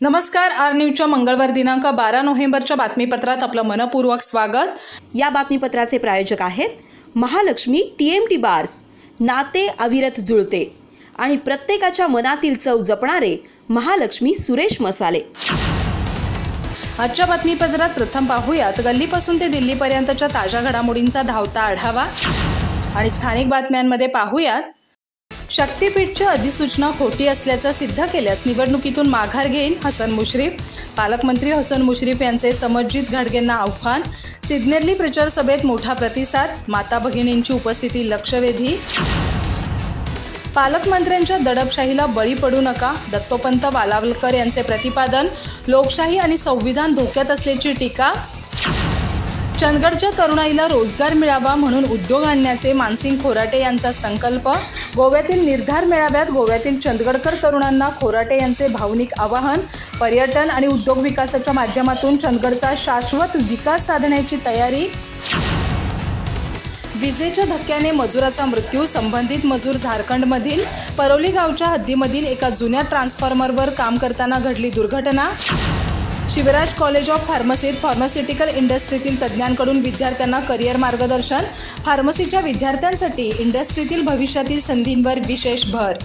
नमस्कार, आर न्यूजच्या मंगळवार दिनांक 12 नोव्हेंबरच्या बातमीपत्रात आपलं मनपूर्वक स्वागत। या बातमीपत्राचे प्रायोजक आहेत महालक्ष्मी TMT बार्स, नाते अविरत जुळते आणि प्रत्येकाच्या मनातील चव जपणारे महालक्ष्मी सुरेश मसाले। आजच्या बातमीपत्रात प्रथम पाहूयात गल्लीपासून ते दिल्लीपर्यंतच्या ताज्या घडामोडींचा धावता आढावा आणि स्थानिक बातम्यांमध्ये पाहूयात शक्तीपीठची अधिसूचना खोटी असल्याचं सिद्ध केल्यास निवडणुकीतून माघार घेईन हसन मुश्रीफ। पालकमंत्री हसन मुश्रीफ यांचे समजित घाटगेंना आव्हान। सिग्नेरली प्रचार सभेत मोठा प्रतिसाद, माता भगिनींची उपस्थिती लक्षवेधी। पालकमंत्र्यांच्या दडपशाहीला बळी पडू नका, दत्तोपंत वालावलकर यांचे प्रतिपादन। लोकशाही आणि संविधान धोक्यात असल्याची टीका। चंदगडच्या तरुणाईला रोजगार मिळावा म्हणून उद्योग आणण्याचे मानसिंग खोराटे यांचा संकल्प। गोव्यातील निर्धार मेळाव्यात गोव्यातील चंदगडकर तरुणांना खोराटे यांचे भावनिक आवाहन। पर्यटन आणि उद्योग विकासाच्या माध्यमातून चंदगडचा शाश्वत विकास साधण्याची तयारी। विजेच्या धक्क्याने मजुराचा मृत्यू, संबंधित मजूर झारखंडमधील परोली गावच्या हद्दीमधील एका जुन्या ट्रान्सफॉर्मरवर काम करताना घडली दुर्घटना। शिवराज कॉलेज ऑफ फार्मसीत फार्मास्युटिकल इंडस्ट्रीतील तज्ज्ञांकडून विद्यार्थ्यांना करिअर मार्गदर्शन। फार्मसीच्या विद्यार्थ्यांसाठी इंडस्ट्रीतील भविष्यातील संधींवर विशेष भर।